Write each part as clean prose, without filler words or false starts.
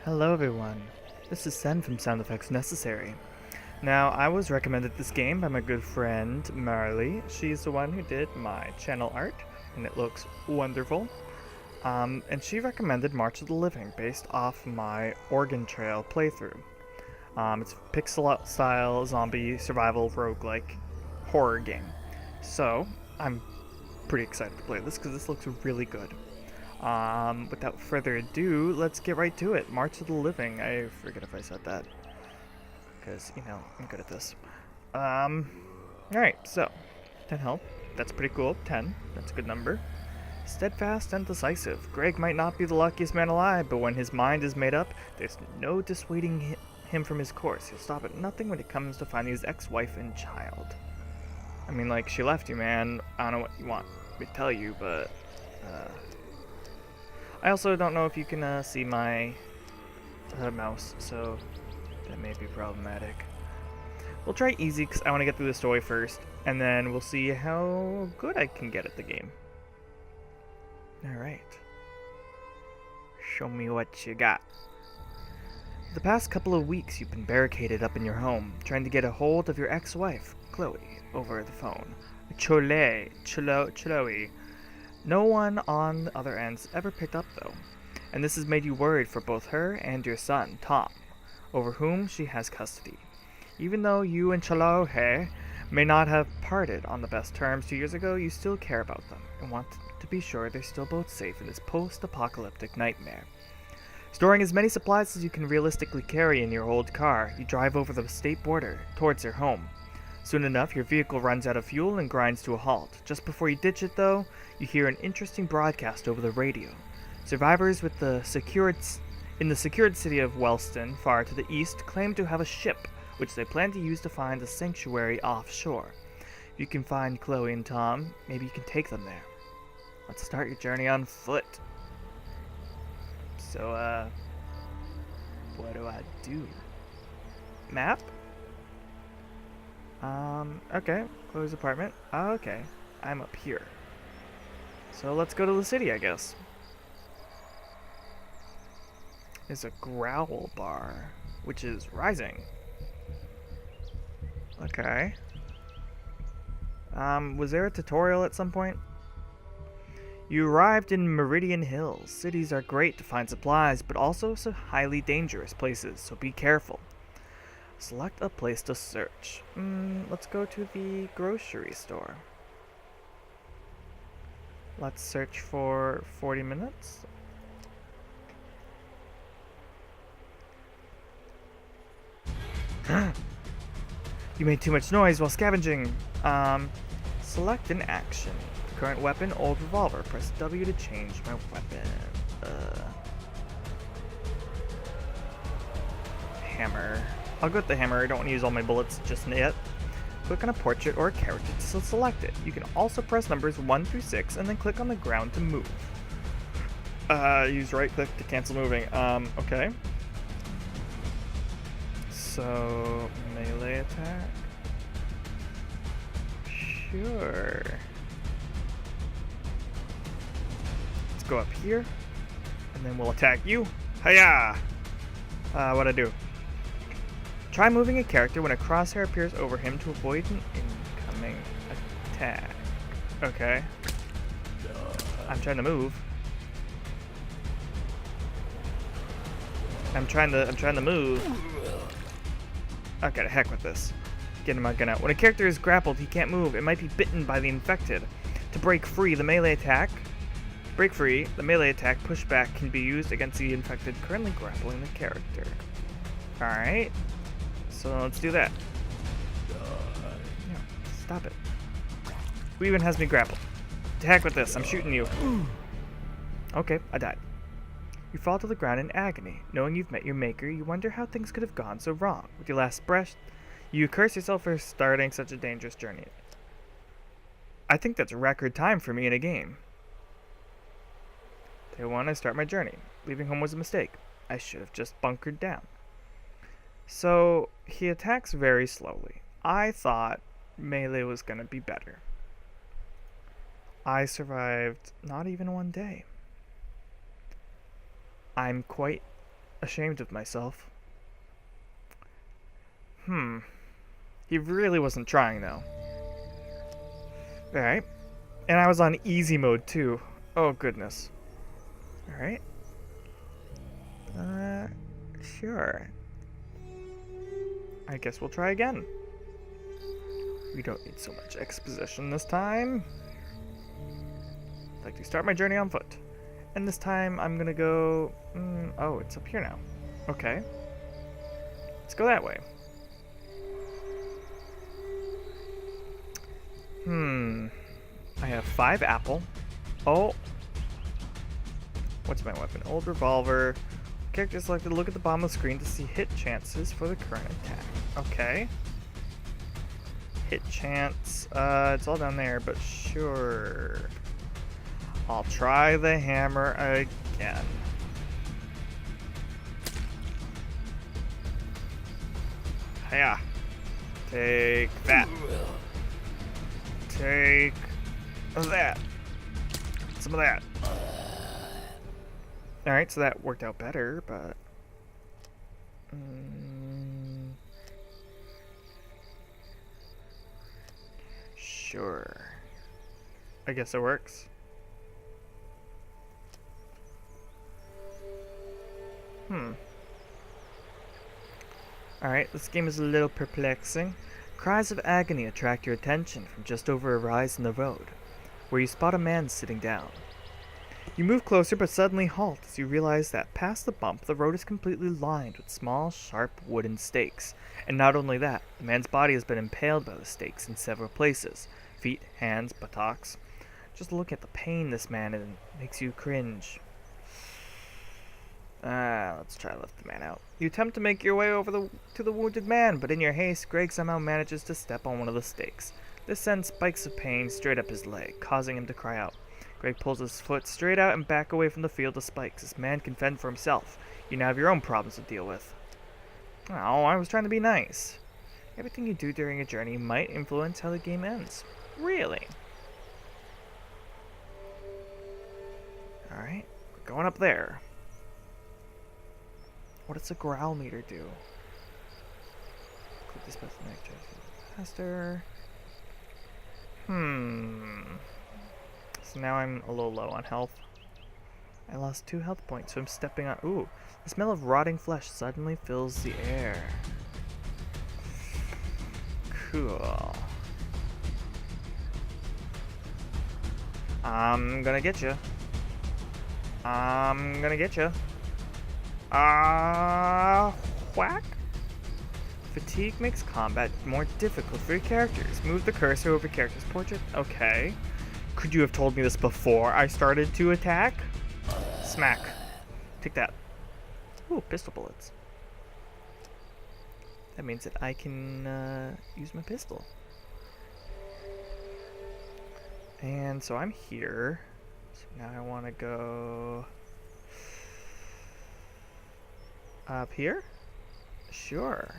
Hello everyone, this is S.E.N from SoundEffectsNecessary. Now, I was recommended this game by my good friend Marley. She's the one who did my channel art, and it looks wonderful. And she recommended March of the Living based off my Oregon Trail playthrough. It's a pixel style zombie survival roguelike horror game. So, I'm pretty excited to play this because this looks really good. Without further ado, let's get right to it. March of the Living. I forget if I said that. Because, I'm good at this. Alright, so 10 health. That's pretty cool. 10. That's a good number. Steadfast and decisive. Greg might not be the luckiest man alive, but when his mind is made up, there's no dissuading him from his course. He'll stop at nothing when it comes to finding his ex-wife and child. I mean, like, she left you, man. I don't know what you want me to tell you, but, I also don't know if you can see my mouse, so that may be problematic. We'll try easy because I want to get through the story first, and then we'll see how good I can get at the game. Alright. Show me what you got. The past couple of weeks you've been barricaded up in your home, trying to get a hold of your ex-wife, Chloe, over the phone. Chloe. No one on the other end's ever picked up, though, and this has made you worried for both her and your son, Tom, over whom she has custody. Even though you and Chloe may not have parted on the best terms 2 years ago, you still care about them and want to be sure they're still both safe in this post-apocalyptic nightmare. Storing as many supplies as you can realistically carry in your old car, you drive over the state border towards your home. Soon enough, your vehicle runs out of fuel and grinds to a halt. Just before you ditch it, though, you hear an interesting broadcast over the radio. Survivors in the secured city of Wellston, far to the east, claim to have a ship, which they plan to use to find a sanctuary offshore. If you can find Chloe and Tom, maybe you can take them there. Let's start your journey on foot. So, what do I do? Map? Okay. Chloe's apartment. Okay. I'm up here. So let's go to the city, I guess. There's a growl bar, which is rising. Okay. Was there a tutorial at some point? You arrived in Meridian Hills. Cities are great to find supplies, but also some highly dangerous places, so be careful. Select a place to search. Let's go to the grocery store. Let's search for 40 minutes. You made too much noise while scavenging. Select an action. Current weapon, old revolver. Press W to change my weapon. Hammer. I'll go with the hammer. I don't want to use all my bullets just yet. Click on a portrait or a character to select it. You can also press numbers 1 through 6 and then click on the ground to move. Use right click to cancel moving. Okay. So, melee attack. Sure. Let's go up here, and then we'll attack you. Hiya! What'd I do? Try moving a character when a crosshair appears over him to avoid an incoming attack. Okay. I'm trying to move. I'm trying to move. Okay, to heck with this. Getting my gun out. When a character is grappled, he can't move. It might be bitten by the infected. To break free, the melee attack pushback can be used against the infected currently grappling the character. Alright. So let's do that. Yeah, stop it. Who even has me grappled? To heck with this, I'm shooting you. Okay, I died. You fall to the ground in agony. Knowing you've met your maker, you wonder how things could have gone so wrong. With your last breath, you curse yourself for starting such a dangerous journey. I think that's a record time for me in a game. Day 1, I start my journey. Leaving home was a mistake. I should have just bunkered down. So, he attacks very slowly. I thought melee was gonna be better. I survived not even one day. I'm quite ashamed of myself. He really wasn't trying, though. Alright. And I was on easy mode, too. Oh, goodness. Alright. Sure. I guess we'll try again. We don't need so much exposition this time. I'd like to start my journey on foot. And this time I'm gonna go... oh, it's up here now. Okay. Let's go that way. I have 5 apple. Oh. What's my weapon? Old revolver. Character selected. Look at the bottom of the screen to see hit chances for the current attack. Okay. Hit chance. It's all down there, but sure. I'll try the hammer again. Hiya. Take that. Take that. Some of that. Alright, so that worked out better, but... sure. I guess it works. Alright, this game is a little perplexing. Cries of agony attract your attention from just over a rise in the road, where you spot a man sitting down. You move closer but suddenly halt as you realize that past the bump, the road is completely lined with small, sharp wooden stakes. And not only that, the man's body has been impaled by the stakes in several places. Feet, hands, buttocks. Just look at the pain this man is in. Makes you cringe. Let's try to lift the man out. You attempt to make your way over to the wounded man, but in your haste, Greg somehow manages to step on one of the stakes. This sends spikes of pain straight up his leg, causing him to cry out. Greg pulls his foot straight out and back away from the field of spikes. This man can fend for himself. You now have your own problems to deal with. Oh, I was trying to be nice. Everything you do during a journey might influence how the game ends. Really? Alright, we're going up there. What does the growl meter do? Click this button to make it faster. So now I'm a little low on health. I lost 2 health points, so I'm stepping on... Ooh, the smell of rotting flesh suddenly fills the air. Cool. I'm gonna get you. I'm gonna get you. Whack. Fatigue makes combat more difficult for your characters. Move the cursor over character's portrait. Okay. Could you have told me this before I started to attack? Smack. Take that. Ooh, pistol bullets. That means that I can use my pistol. And so I'm here. So now I want to go up here? Sure.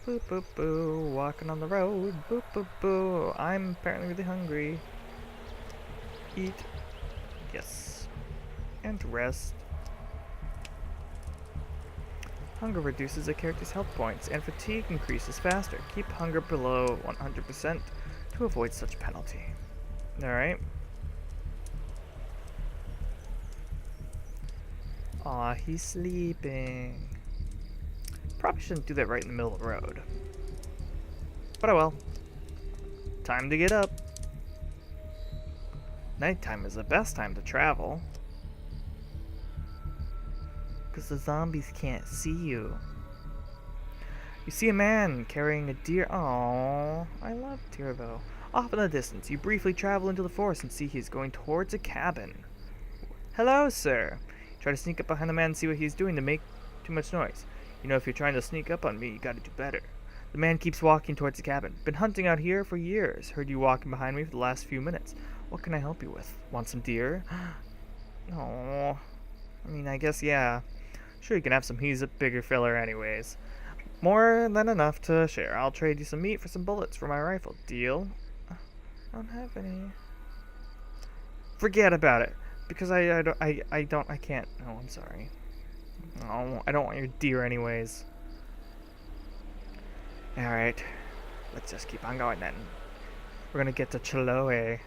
Boop, boop, boo. Walking on the road. Boop, boop, boo. I'm apparently really hungry. Eat. Yes. And rest. Hunger reduces a character's health points, and fatigue increases faster. Keep hunger below 100% to avoid such penalty. Alright. Aw, he's sleeping. Probably shouldn't do that right in the middle of the road. But oh well. Time to get up. Nighttime is the best time to travel. Because the zombies can't see you. You see a man carrying a deer. Aww, I love deer though. Off in the distance, you briefly travel into the forest and see he's going towards a cabin. Hello, sir. Try to sneak up behind the man and see what he's doing to make too much noise. You know, if you're trying to sneak up on me, you gotta do better. The man keeps walking towards the cabin. Been hunting out here for years. Heard you walking behind me for the last few minutes. What can I help you with? Want some deer? Oh, I mean, I guess, yeah. Sure, you can have some. He's a bigger filler anyways. More than enough to share. I'll trade you some meat for some bullets for my rifle. Deal? I don't have any. Forget about it. Because I can't. Oh, I'm sorry. Oh, I don't want your deer anyways. Alright, let's just keep on going then. We're gonna get to Chipotle.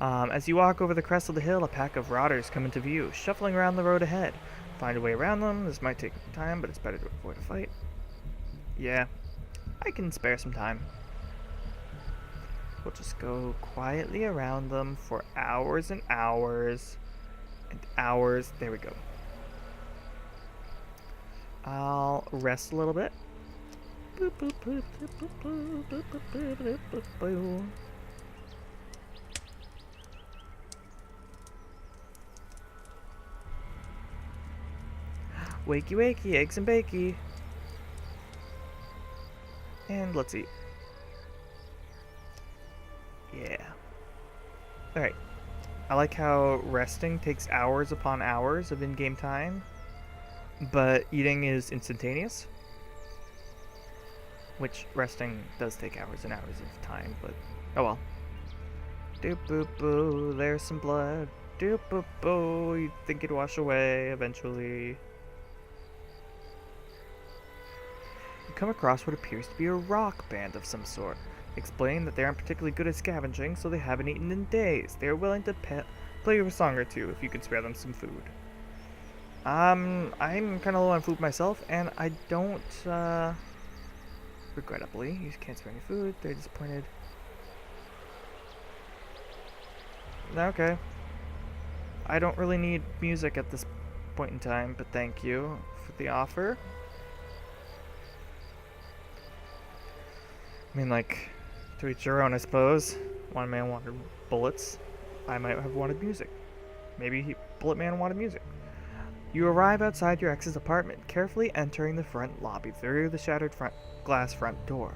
As you walk over the crest of the hill, a pack of rotters come into view, shuffling around the road ahead. Find a way around them. This might take time, but it's better to avoid a fight. Yeah, I can spare some time. We'll just go quietly around them for hours and hours and hours. There we go. I'll rest a little bit. Boop, boop, boop, boop, boop, boop, boop, boop, boop, boop, boop. Wakey wakey, eggs and bakey. And let's eat. Yeah. Alright. I like how resting takes hours upon hours of in-game time, but eating is instantaneous. Which resting does take hours and hours of time, but oh well. Doop boop boo, there's some blood. Doop boop boo, you'd think it'd wash away eventually. Come across what appears to be a rock band of some sort. Explain that they aren't particularly good at scavenging, so they haven't eaten in days. They are willing to play you a song or two if you could spare them some food. I'm kind of low on food myself, and I don't, regrettably, you can't spare any food. They're disappointed. Okay. I don't really need music at this point in time, but thank you for the offer. I mean, like, to each your own, I suppose. One man wanted bullets. I might have wanted music. Maybe Bullet Man wanted music. You arrive outside your ex's apartment, carefully entering the front lobby through the shattered glass front door.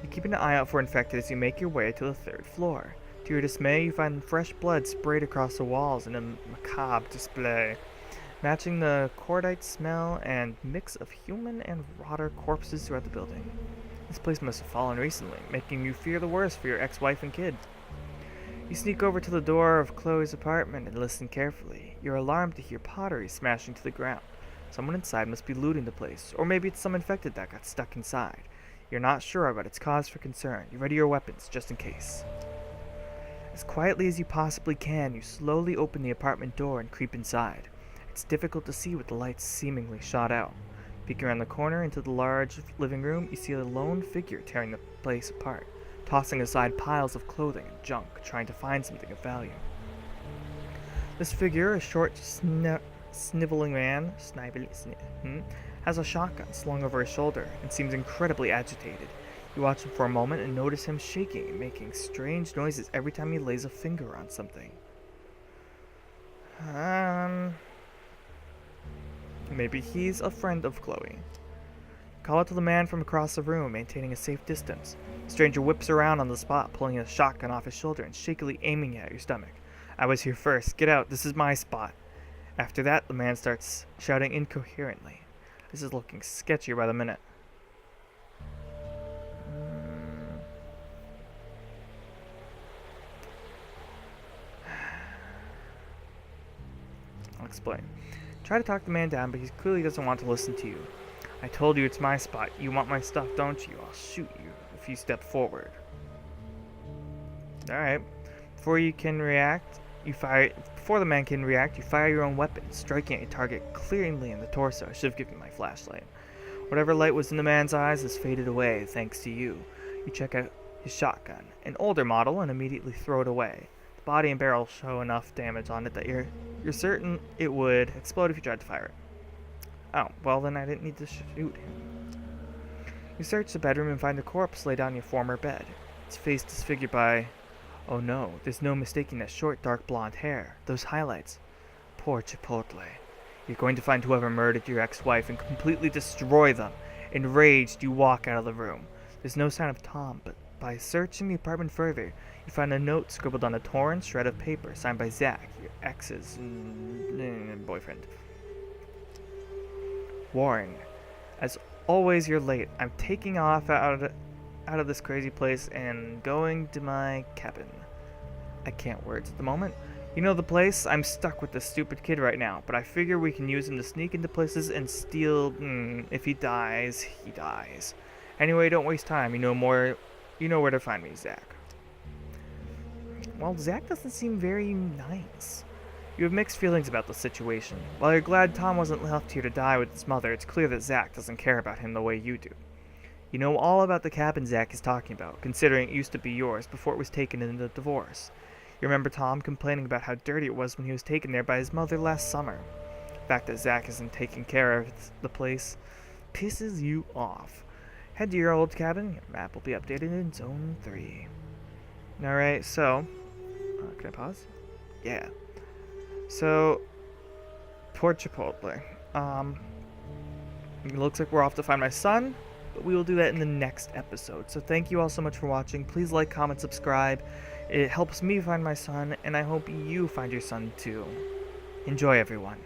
You keep an eye out for infected as you make your way to the third floor. To your dismay, you find fresh blood sprayed across the walls in a macabre display, matching the cordite smell and mix of human and rotter corpses throughout the building. This place must have fallen recently, making you fear the worst for your ex-wife and kid. You sneak over to the door of Chloe's apartment and listen carefully. You're alarmed to hear pottery smashing to the ground. Someone inside must be looting the place, or maybe it's some infected that got stuck inside. You're not sure about its cause for concern. You ready your weapons, just in case. As quietly as you possibly can, you slowly open the apartment door and creep inside. It's difficult to see with the lights seemingly shot out. Peeking around the corner into the large living room, you see a lone figure tearing the place apart, tossing aside piles of clothing and junk, trying to find something of value. This figure, a short, sniveling man, has a shotgun slung over his shoulder and seems incredibly agitated. You watch him for a moment and notice him shaking and making strange noises every time he lays a finger on something. Maybe he's a friend of Chloe. Call out to the man from across the room, maintaining a safe distance. The stranger whips around on the spot, pulling a shotgun off his shoulder and shakily aiming at your stomach. I was here first. Get out. This is my spot. After that, the man starts shouting incoherently. This is looking sketchier by the minute. I'll explain. Try to talk the man down, but he clearly doesn't want to listen to you. I told you it's my spot. You want my stuff, don't you? I'll shoot you if you step forward. Alright. Before the man can react, you fire your own weapon, striking a target clearly in the torso. I should have given my flashlight. Whatever light was in the man's eyes has faded away, thanks to you. You check out his shotgun, an older model, and immediately throw it away. The body and barrel show enough damage on it that you're certain it would explode if you tried to fire it. Oh, well then I didn't need to shoot him. You search the bedroom and find a corpse laid on your former bed. Its face disfigured by... Oh no, there's no mistaking that short, dark blonde hair. Those highlights. Poor Chipotle. You're going to find whoever murdered your ex-wife and completely destroy them. Enraged, you walk out of the room. There's no sign of Tom, but by searching the apartment further, you find a note scribbled on a torn shred of paper signed by Zach, your ex's boyfriend. Warren, as always, you're late. I'm taking off out of this crazy place and going to my cabin. I can't words at the moment. You know the place? I'm stuck with this stupid kid right now, but I figure we can use him to sneak into places and steal. If he dies, he dies. Anyway, don't waste time. You know where to find me, Zach. Well, Zach doesn't seem very nice. You have mixed feelings about the situation. While you're glad Tom wasn't left here to die with his mother, it's clear that Zach doesn't care about him the way you do. You know all about the cabin Zach is talking about, considering it used to be yours before it was taken in the divorce. You remember Tom complaining about how dirty it was when he was taken there by his mother last summer. The fact that Zach isn't taking care of the place pisses you off. Head to your old cabin. Your map will be updated in Zone 3. Alright, so... can I pause? Yeah. So... poor Chipotle. It looks like we're off to find my son, but we will do that in the next episode. So thank you all so much for watching. Please like, comment, subscribe. It helps me find my son, and I hope you find your son too. Enjoy, everyone.